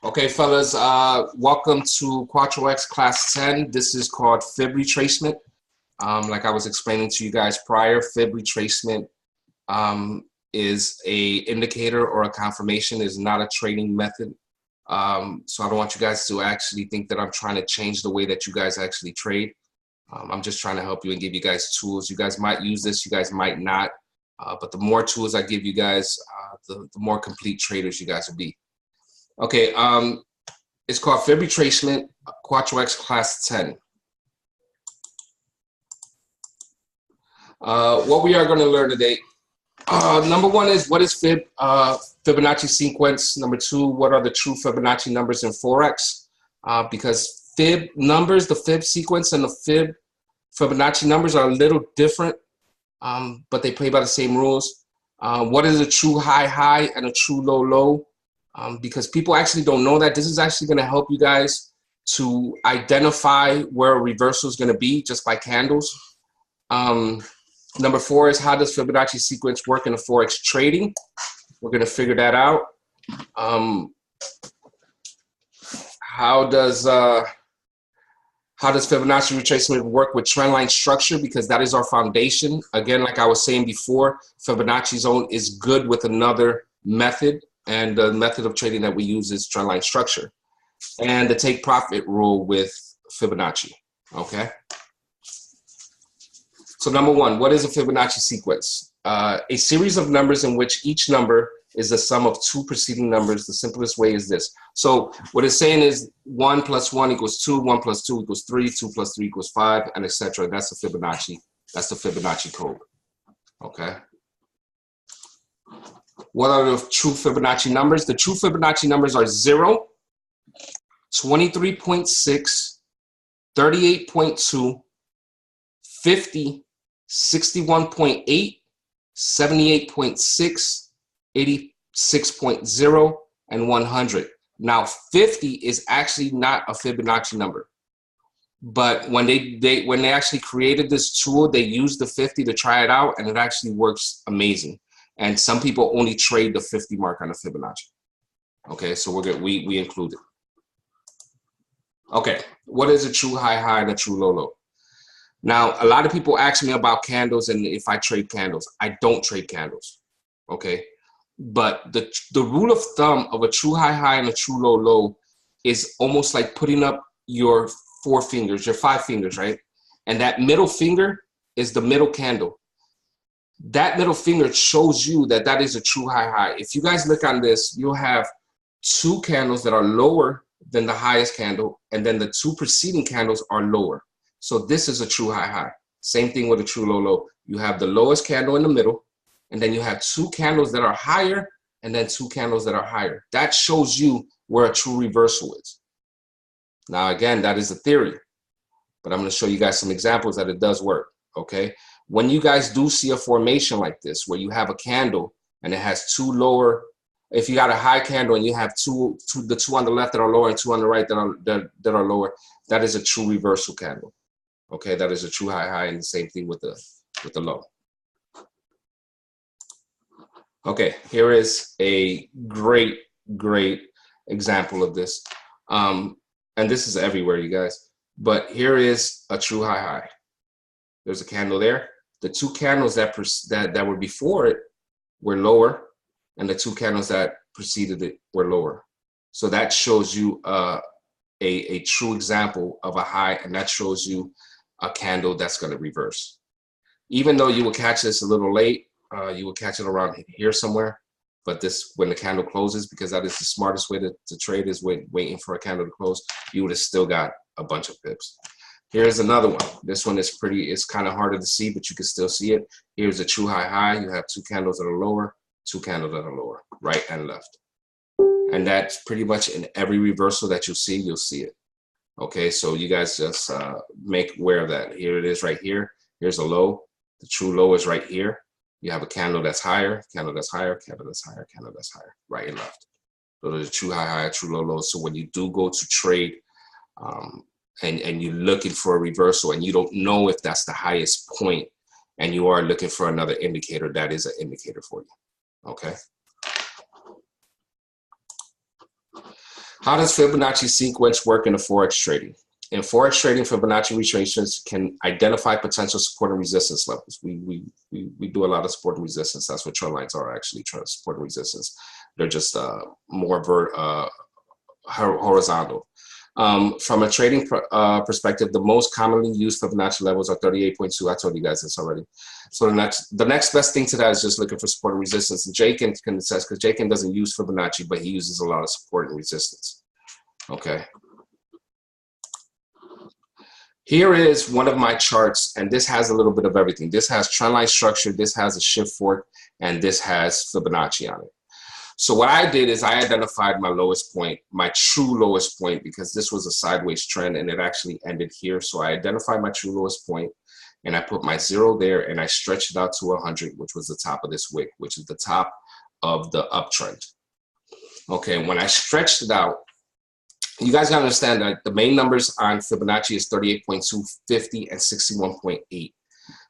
Okay, fellas, welcome to Cuatro X Class 10. This is called Fib Retracement. Like I was explaining to you guys prior, Fib Retracement is a indicator or a confirmation, is not a trading method. So I don't want you guys to actually think that I'm trying to change the way that you guys actually trade. I'm just trying to help you and give you guys tools. You guys might use this, you guys might not. But the more tools I give you guys, the more complete traders you guys will be. Okay, it's called Fib Retracement, Cuatro X Class 10. What we are going to learn today, number one is what is Fibonacci sequence. Number two, what are the true Fibonacci numbers in Forex? Because Fib numbers, the Fib sequence and the Fibonacci numbers are a little different, but they play by the same rules. What is a true high and a true low? Because people actually don't know that. This is actually going to help you guys to identify where a reversal is going to be just by candles. Number four is how does Fibonacci sequence work in a Forex trading? We're going to figure that out. How does Fibonacci retracement work with trendline structure? Because that is our foundation. Again, like I was saying before, Fibonacci zone is good with another method. And the method of trading that we use is trendline structure. And the take profit rule with Fibonacci, okay? So number one, what is a Fibonacci sequence? A series of numbers in which each number is the sum of two preceding numbers. The simplest way is this. So what it's saying is 1 + 1 = 2, 1 + 2 = 3, 2 + 3 = 5, and etc. That's the Fibonacci. That's the Fibonacci code, okay? What are the true Fibonacci numbers? The true Fibonacci numbers are 0, 23.6, 38.2, 50, 61.8, 78.6, 86.0, and 100. Now, 50 is actually not a Fibonacci number. But when they actually created this tool, they used the 50 to try it out, and it actually works amazing. And some people only trade the 50 mark on the Fibonacci. Okay, so we're good. We include it. Okay, what is a true high and a true low? Now, a lot of people ask me about candles and if I trade candles. I don't trade candles. Okay, but the rule of thumb of a true high and a true low is almost like putting up your 4 fingers, your 5 fingers, right? And that middle finger is the middle candle. That middle finger shows you that that is a true high. If you guys look on this, you'll have 2 candles that are lower than the highest candle, and then the 2 preceding candles are lower. So this is a true high. Same thing with a true low. You have the lowest candle in the middle, and then you have 2 candles that are higher, and then 2 candles that are higher. That shows you where a true reversal is. Now, again, that is a theory, but I'm going to show you guys some examples that it does work, okay? When you guys do see a formation like this, where you have a candle and it has 2 lower, if you got a high candle and you have the 2 on the left that are lower and 2 on the right that are lower, that is a true reversal candle. Okay, that is a true high, and the same thing with the low. Okay, here is a great example of this. And this is everywhere, you guys. But here is a true high. There's a candle there. The 2 candles that were before it were lower, and the 2 candles that preceded it were lower. So that shows you a true example of a high, and that shows you a candle that's going to reverse. Even though you will catch this a little late, you will catch it around here somewhere. But this, when the candle closes, because that is the smartest way to trade, is waiting for a candle to close, you would have still got a bunch of pips. Here's another one. This one is it's kind of harder to see, but you can still see it. Here's a true high. You have 2 candles that are lower, 2 candles that are lower, right and left. And that's pretty much in every reversal that you'll see it. Okay, so you guys just make aware of that. Here it is right here. Here's a low. The true low is right here. You have a candle that's higher, candle that's higher, candle that's higher, candle that's higher, right and left. So there's a true high, true low. So when you do go to trade, and you're looking for a reversal and you don't know if that's the highest point and you are looking for another indicator, that is an indicator for you, okay? How does Fibonacci sequence work in the Forex trading? In Forex trading, Fibonacci retracements can identify potential support and resistance levels. We do a lot of support and resistance. That's what trend lines are actually, support and resistance. They're just more horizontal. From a trading perspective, the most commonly used Fibonacci levels are 38.2. I told you guys this already. So the next best thing to that is just looking for support and resistance. And Jake can attest, because Jake doesn't use Fibonacci, but he uses a lot of support and resistance. Okay. Here is one of my charts, and this has a little bit of everything. This has trend line structure, this has a shift fork, and this has Fibonacci on it. So what I did is I identified my lowest point, my true lowest point, because this was a sideways trend and it actually ended here. So I identified my true lowest point and I put my 0 there and I stretched it out to 100, which was the top of this wick, which is the top of the uptrend. Okay, when I stretched it out, you guys gotta understand that the main numbers on Fibonacci is 38.2, 50, and 61.8.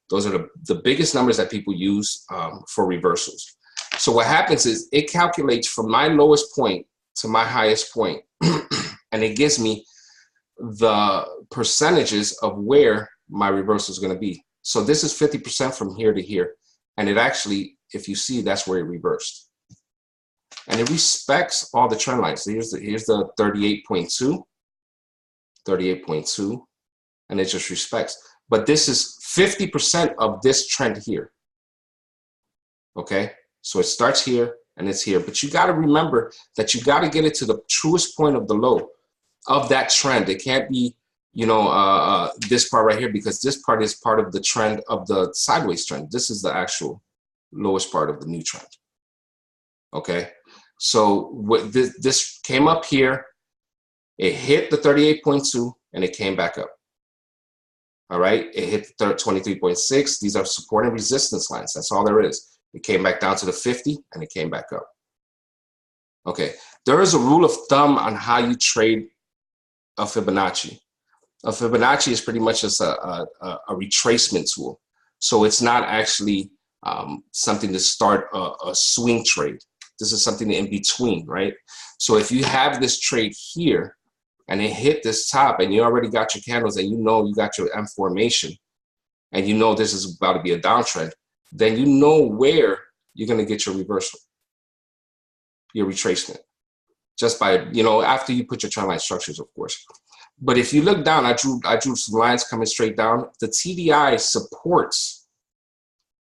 Those are the biggest numbers that people use for reversals. So what happens is it calculates from my lowest point to my highest point, and it gives me the percentages of where my reversal is going to be. So this is 50% from here to here. And it actually, if you see, that's where it reversed. And it respects all the trend lines. So here's the 38.2, 38.2, and it just respects. But this is 50% of this trend here. Okay? So it starts here and it's here. But you got to remember that you got to get it to the truest point of the low of that trend. It can't be, you know, this part right here, because this part is part of the trend of the sideways trend. This is the actual lowest part of the new trend. Okay. So what this came up here, it hit the 38.2 and it came back up. All right. It hit the 23.6. These are support and resistance lines. That's all there is. It came back down to the 50 and it came back up. Okay, there is a rule of thumb on how you trade a Fibonacci. A Fibonacci is pretty much just a retracement tool. So it's not actually something to start a swing trade. This is something in between, right? So if you have this trade here and it hit this top and you already got your candles and you know you got your M formation and you know this is about to be a downtrend, then you know where you're going to get your reversal, your retracement, just by, you know, after you put your trend line structures, of course. But if you look down, I drew some lines coming straight down. The TDI supports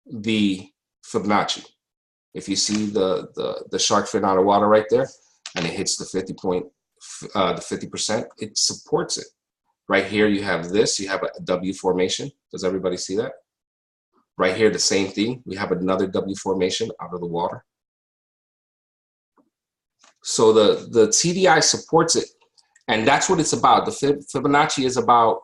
the Fibonacci. If you see the shark fin out of water right there, and it hits the 50%, it supports it. Right here, you have this. You have a W formation. Does everybody see that? Right here, the same thing. We have another W formation out of the water. So the TDI supports it, and that's what it's about. The Fibonacci is about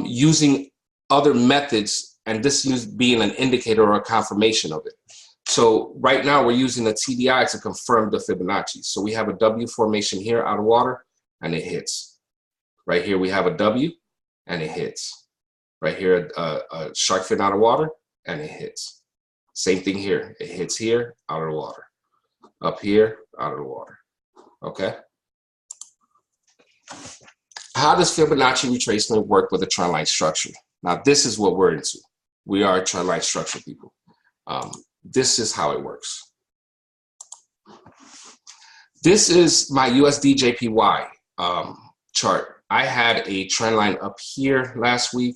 using other methods, and this being an indicator or a confirmation of it. So right now, we're using the TDI to confirm the Fibonacci. So we have a W formation here out of water, and it hits. Right here, we have a W, and it hits. Right here, a shark fin out of water, and it hits. Same thing here. It hits here, out of the water. Up here, out of the water. Okay? How does Fibonacci retracement work with a trend line structure? Now, this is what we're into. We are trend line structure people. This is how it works. This is my USD JPY chart. I had a trend line up here last week.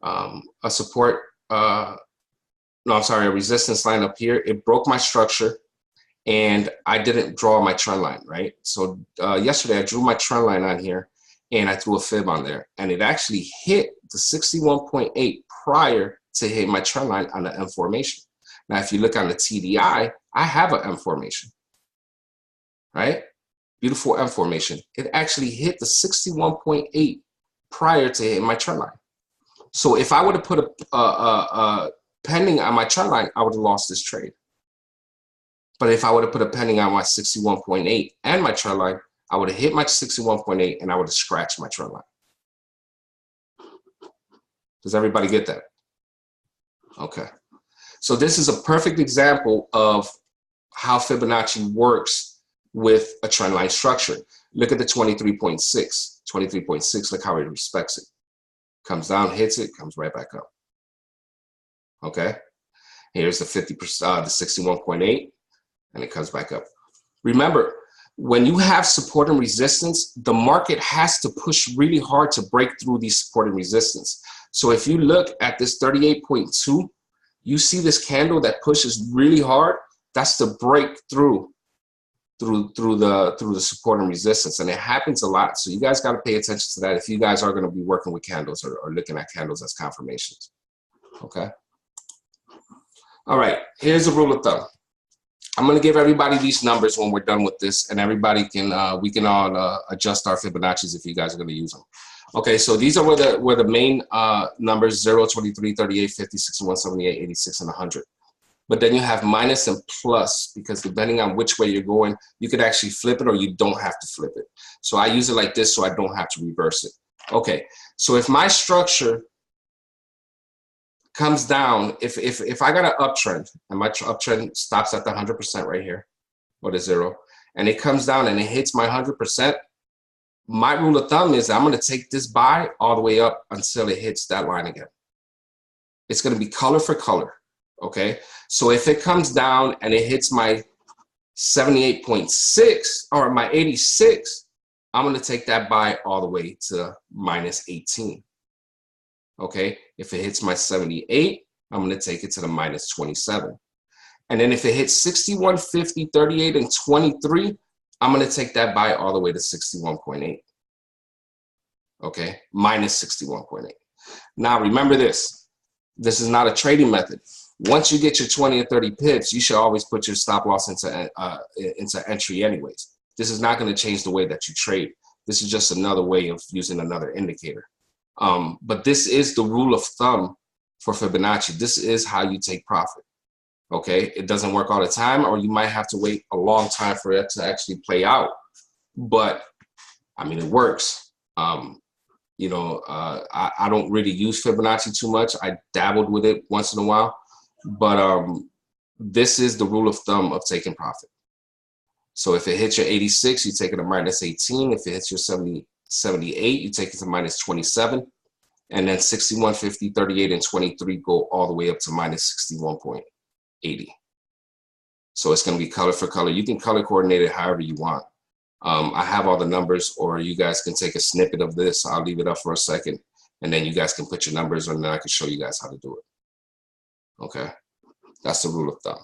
A support, a resistance line up here. It broke my structure and I didn't draw my trend line, right? So yesterday I drew my trend line on here and I threw a fib on there and it actually hit the 61.8 prior to hitting my trend line on the M formation. Now, if you look on the TDI, I have an M formation, right? Beautiful M formation. It actually hit the 61.8 prior to hitting my trend line. So if I would have put a pending on my trend line, I would have lost this trade. But if I would have put a pending on my 61.8 and my trend line, I would have hit my 61.8 and I would have scratched my trend line. Does everybody get that? Okay. So this is a perfect example of how Fibonacci works with a trend line structure. Look at the 23.6. 23.6, look how it respects it. Comes down, hits it, comes right back up. Okay? Here's the 50%, the 61.8, and it comes back up. Remember, when you have support and resistance, the market has to push really hard to break through these support and resistance. So if you look at this 38.2, you see this candle that pushes really hard. That's the breakthrough through the support and resistance, and it happens a lot. So you guys got to pay attention to that if you guys are going to be working with candles or looking at candles as confirmations. Okay. All right. Here's a rule of thumb. I'm going to give everybody these numbers when we're done with this, and everybody can we can all adjust our Fibonacci's if you guys are going to use them. Okay, so these are where the main numbers 0, 23, 38, 50, 61, 78, 86, and 100. But then you have minus and plus, because depending on which way you're going, you could actually flip it or you don't have to flip it. So I use it like this so I don't have to reverse it. Okay, so if my structure comes down, if I got an uptrend and my uptrend stops at the 100% right here, or the 0, and it comes down and it hits my 100%, my rule of thumb is I'm going to take this buy all the way up until it hits that line again. It's going to be color for color. Okay, so if it comes down and it hits my 78.6 or my 86, I'm going to take that buy all the way to minus 18. Okay, if it hits my 78, I'm going to take it to the minus 27. And then if it hits 61, 50, 38, and 23, I'm going to take that buy all the way to 61.8. Okay, minus 61.8. Now remember this. This is not a trading method. Once you get your 20 or 30 pips, you should always put your stop loss into entry anyways. This is not going to change the way that you trade. This is just another way of using another indicator. But this is the rule of thumb for Fibonacci. This is how you take profit. Okay, it doesn't work all the time, or you might have to wait a long time for it to actually play out. But I mean, it works. You know, I don't really use Fibonacci too much. I dabbled with it once in a while. But this is the rule of thumb of taking profit. So if it hits your 86, you take it to minus 18. If it hits your 78, you take it to minus 27. And then 61, 50, 38, and 23 go all the way up to minus 61.80. So it's going to be color for color. You can color coordinate it however you want. I have all the numbers, or you guys can take a snippet of this. I'll leave it up for a second, and then you guys can put your numbers, and then I can show you guys how to do it. Okay, that's the rule of thumb.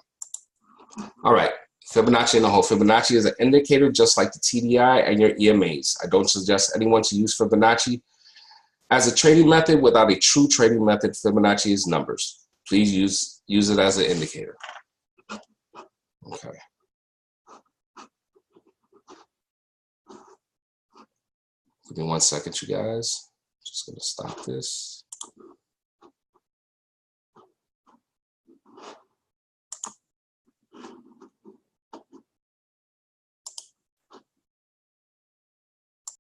All right, Fibonacci in the whole. Fibonacci is an indicator just like the TDI and your EMAs. I don't suggest anyone to use Fibonacci as a trading method. Without a true trading method, Fibonacci is numbers. Please use it as an indicator. Okay. Give me 1 second, you guys. Just gonna stop this.